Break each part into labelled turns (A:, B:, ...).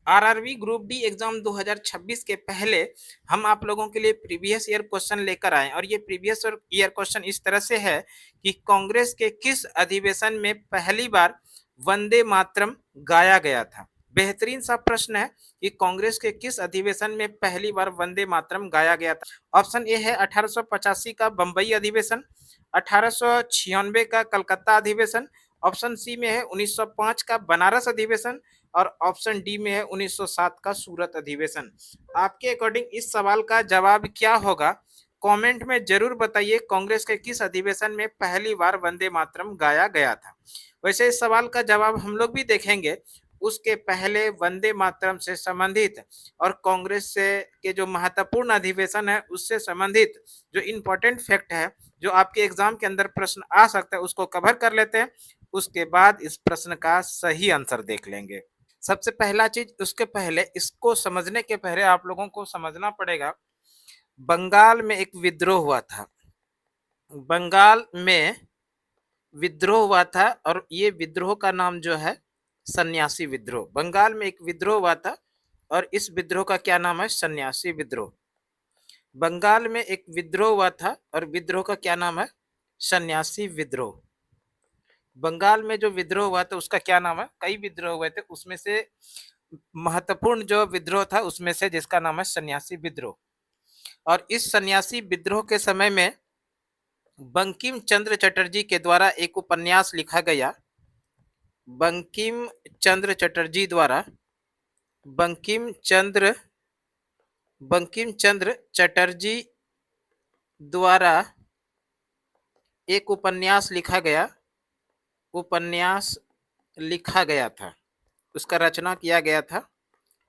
A: RRB group D exam 2026 के पहले हम आप लोगों के लिए प्रीवियस ईयर क्वेश्चन लेकर आए और ये प्रीवियस ईयर क्वेश्चन इस तरह से है कि कांग्रेस के किस अधिवेशन में पहली बार वंदे मातरम गाया गया था। बेहतरीन सा प्रश्न है कि कांग्रेस के किस अधिवेशन में पहली बार वंदे मातरम गाया गया था। ऑप्शन ए है 1885 का बंबई अधिवेशन, 1896 का कलकत्ता अधिवेशन, ऑप्शन सी में है 1905 का बनारस अधिवेशन और ऑप्शन डी में है 1907 का सूरत अधिवेशन। आपके अकॉर्डिंग इस सवाल का जवाब क्या होगा, कमेंट में जरूर बताइए। कांग्रेस के किस अधिवेशन में पहली बार वंदे मातरम गाया गया था। वैसे इस सवाल का जवाब हम लोग भी देखेंगे, उसके पहले वंदे मातरम से संबंधित और कांग्रेस से के जो महत्वपूर्ण अधिवेशन है उससे संबंधित जो इम्पोर्टेंट फैक्ट है, जो आपके एग्जाम के अंदर प्रश्न आ सकता है, उसको कवर कर लेते हैं। उसके बाद इस प्रश्न का सही आंसर देख लेंगे। सबसे पहला चीज, उसके पहले इसको समझने के पहले आप लोगों को समझना पड़ेगा, बंगाल में एक विद्रोह हुआ था। बंगाल में विद्रोह हुआ था और ये विद्रोह का नाम जो है सन्यासी विद्रोह। बंगाल में एक विद्रोह हुआ था और इस विद्रोह का क्या नाम है, सन्यासी विद्रोह। बंगाल में एक विद्रोह हुआ था और विद्रोह का क्या नाम है, सन्यासी विद्रोह। बंगाल में जो विद्रोह हुआ था उसका क्या नाम है, कई विद्रोह हुए थे, उसमें से महत्वपूर्ण जो विद्रोह था उसमें से जिसका नाम है सन्यासी विद्रोह। और इस सन्यासी विद्रोह के समय में बंकिम चंद्र चटर्जी के द्वारा एक उपन्यास लिखा गया। बंकिम चंद्र चटर्जी द्वारा बंकिम चंद्र चटर्जी द्वारा एक उपन्यास लिखा गया। उपन्यास लिखा गया था, उसका रचना किया गया था,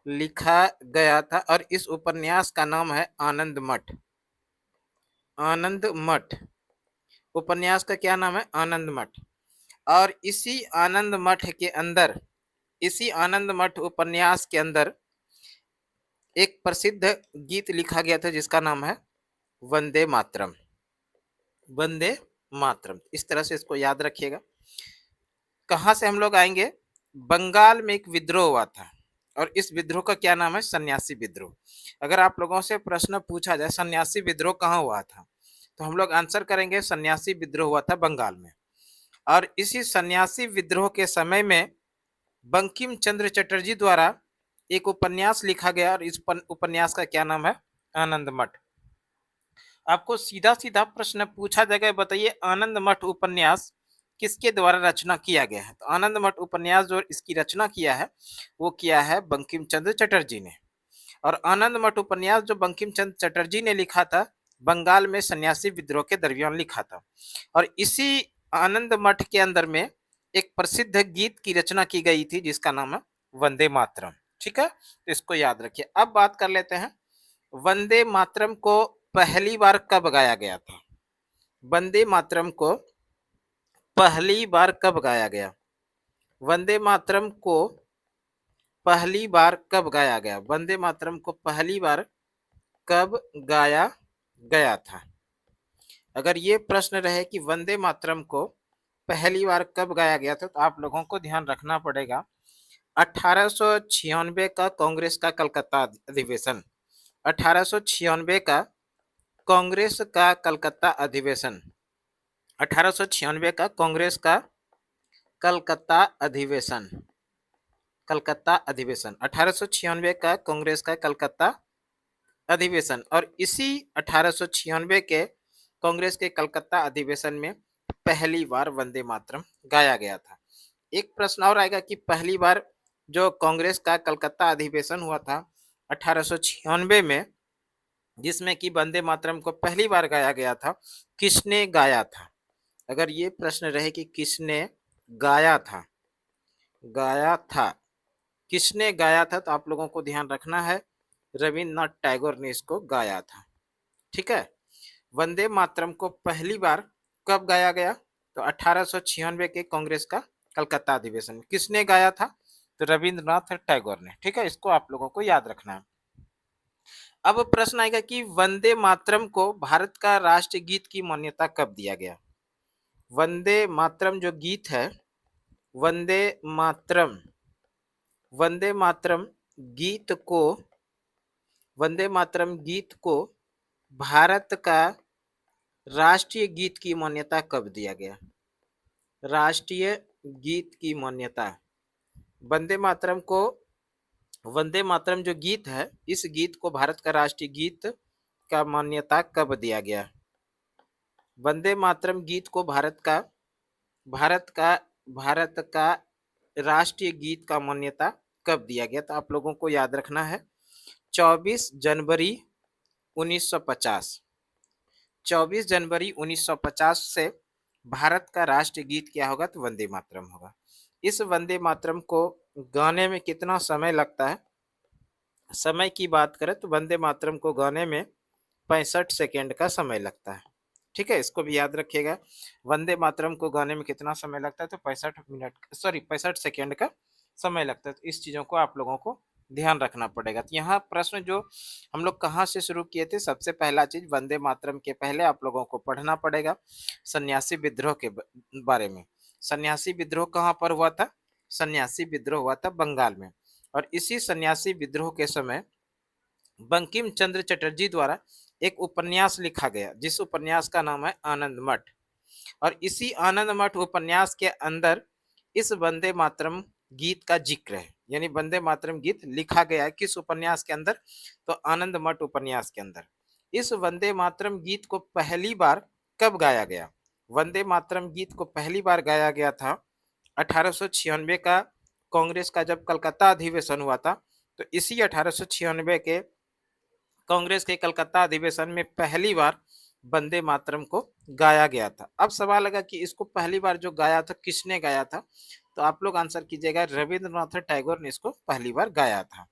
A: लिखा गया था और इस उपन्यास का नाम है आनंद मठ। आनंद मठ उपन्यास का क्या नाम है, आनंद मठ। और इसी आनंद मठ उपन्यास के अंदर एक प्रसिद्ध गीत लिखा गया था जिसका नाम है वंदे मातरम। वंदे मातरम, इस तरह से इसको याद रखिएगा। कहां से हम लोग आएंगे, बंगाल में एक विद्रोह हुआ था और इस विद्रोह का क्या नाम है, सन्यासी विद्रोह। अगर आप लोगों से प्रश्न पूछा जाए सन्यासी विद्रोह कहाँ हुआ था, तो हम लोग आंसर करेंगे सन्यासी विद्रोह हुआ था बंगाल में। और इसी सन्यासी विद्रोह के समय में बंकिम चंद्र चटर्जी द्वारा एक उपन्यास लिखा गया और इस उपन्यास का क्या नाम है, आनंद मठ। आपको सीधा सीधा प्रश्न पूछा जाएगा, बताइए आनंद मठ उपन्यास किसके द्वारा रचना किया गया है। तो आनंद मठ उपन्यास जो इसकी रचना किया है वो किया है बंकिम चंद्र चटर्जी ने। और आनंद मठ उपन्यास जो बंकिम चंद्र चटर्जी ने लिखा था बंगाल में सन्यासी विद्रोह के दरमियान लिखा था। और इसी आनंद मठ के अंदर में एक प्रसिद्ध गीत की रचना की गई थी जिसका नाम है वंदे मातरम। ठीक है, तो इसको याद रखिए। अब बात कर लेते हैं वंदे मातरम को पहली बार कब गाया गया था। वंदे मातरम को पहली बार कब गाया गया, वंदे मातरम को पहली बार कब गाया गया, वंदे मातरम को पहली बार कब गाया गया था। अगर ये प्रश्न रहे कि वंदे मातरम को पहली बार कब गाया गया था, तो आप लोगों को ध्यान रखना पड़ेगा 1896 का कांग्रेस का कलकत्ता अधिवेशन। 1896 का कांग्रेस का कलकत्ता अधिवेशन। 1896 का कांग्रेस का कलकत्ता अधिवेशन। कलकत्ता अधिवेशन 1896 का कांग्रेस का कलकत्ता अधिवेशन। और इसी 1896 के कांग्रेस के कलकत्ता अधिवेशन में पहली बार वंदे मातरम गाया गया था। एक प्रश्न और आएगा कि पहली बार जो कांग्रेस का कलकत्ता अधिवेशन हुआ था 1896 में, जिसमें कि वंदे मातरम को पहली बार गाया गया था, किसने गाया था। अगर ये प्रश्न रहे कि किसने गाया था, किसने गाया था, तो आप लोगों को ध्यान रखना है रविन्द्रनाथ टैगोर ने इसको गाया था। ठीक है, वंदे मातरम को पहली बार कब गाया गया, तो 1896 के कांग्रेस का कलकत्ता अधिवेशन। किसने गाया था, तो रविन्द्रनाथ टैगोर ने। ठीक है, इसको आप लोगों को याद रखना है। अब प्रश्न आएगा कि वंदे मातरम को भारत का राष्ट्रीय गीत की मान्यता कब दिया गया। वंदे मातरम जो गीत है, वंदे मातरम गीत को वंदे मातरम गीत को भारत का राष्ट्रीय गीत की मान्यता कब दिया गया? राष्ट्रीय गीत की मान्यता वंदे मातरम को वंदे मातरम जो गीत है, इस गीत को भारत का राष्ट्रीय गीत का मान्यता कब दिया गया? वंदे मातरम गीत को भारत का भारत का राष्ट्रीय गीत का मान्यता कब दिया गया? तो आप लोगों को याद रखना है 24 जनवरी 1950। 24 जनवरी 1950 से भारत का राष्ट्रीय गीत क्या होगा? तो वंदे मातरम होगा। इस वंदे मातरम को गाने में कितना समय लगता है? समय की बात करें तो वंदे मातरम को गाने में 65 सेकेंड का समय लगता है। ठीक है, इसको भी याद रखिएगा। वंदे मातरम को गाने में कितना समय लगता है? तो 65 सेकेंड का समय लगता है। तो इस चीजों को आप लोगों को ध्यान रखना पड़ेगा। तो यहाँ प्रश्न जो हम लोग कहाँ से शुरू किए थे, सबसे पहला चीज वंदे मातरम के पहले आप लोगों को पढ़ना पड़ेगा सन्यासी विद्रोह के बारे में। सन्यासी विद्रोह कहाँ पर हुआ था? सन्यासी विद्रोह हुआ था बंगाल में। और इसी सन्यासी विद्रोह के समय बंकिम चंद्र चटर्जी द्वारा एक उपन्यास लिखा गया, जिस उपन्यास का नाम है आनंद मठ। और इसी आनंद मठ उपन्यास के अंदर इस वंदे मातरम गीत का जिक्र है। यानी वंदे मातरम गीत लिखा गया है किस उपन्यास के अंदर? तो आनंद मठ उपन्यास के अंदर। इस वंदे मातरम गीत को पहली बार कब गाया गया? वंदे मातरम गीत को पहली बार गाया गया था 1896 का कांग्रेस का जब कलकत्ता अधिवेशन हुआ था। तो इसी 1896 के कांग्रेस के कलकत्ता अधिवेशन में पहली बार वंदे मातरम को गाया गया था। अब सवाल लगा कि इसको पहली बार जो गाया था किसने गाया था? तो आप लोग आंसर कीजिएगा, रविंद्रनाथ टैगोर ने इसको पहली बार गाया था।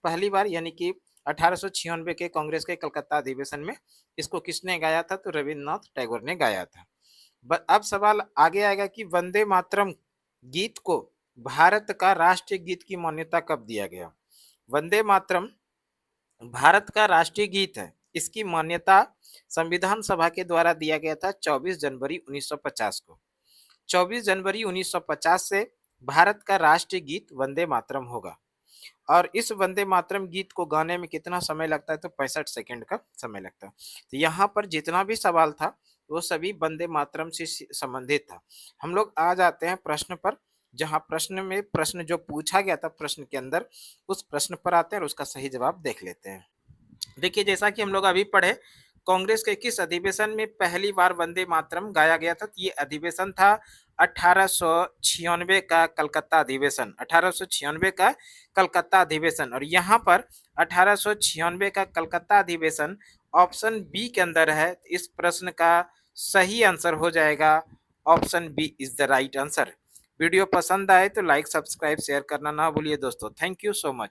A: पहली बार यानी कि 1896 के कांग्रेस के कलकत्ता अधिवेशन में इसको किसने गाया था? तो रविंद्रनाथ टैगोर ने गाया था। अब सवाल आगे आएगा कि वंदे मातरम गीत को भारत का राष्ट्रीय गीत की मान्यता कब दिया गया? वंदे मातरम भारत का राष्ट्रीय गीत है। इसकी मान्यता संविधान सभा के द्वारा दिया गया था 24 जनवरी 1950 को। 24 जनवरी 1950 से भारत का राष्ट्रीय गीत वंदे मातरम होगा। और इस वंदे मातरम गीत को गाने में कितना समय लगता है? तो 65 सेकंड का समय लगता है। तो यहाँ पर जितना भी सवाल था वो सभी वंदे मातरम से संबंधित था। हम लोग आ जाते हैं प्रश्न पर, जहाँ प्रश्न जो पूछा गया था प्रश्न के अंदर, उस प्रश्न पर आते हैं और उसका सही जवाब देख लेते हैं। देखिए, जैसा कि हम लोग अभी पढ़े, कांग्रेस के किस अधिवेशन में पहली बार वंदे मातरम गाया गया था? तो ये अधिवेशन था 1896 का कलकत्ता अधिवेशन। 1896 का कलकत्ता अधिवेशन। और यहाँ पर 1896 का कलकत्ता अधिवेशन ऑप्शन बी के अंदर है। इस प्रश्न का सही आंसर हो जाएगा option B is the right answer. Video पसंद आए तो लाइक, सब्सक्राइब, शेयर करना ना भूलिए दोस्तों। Thank you so much.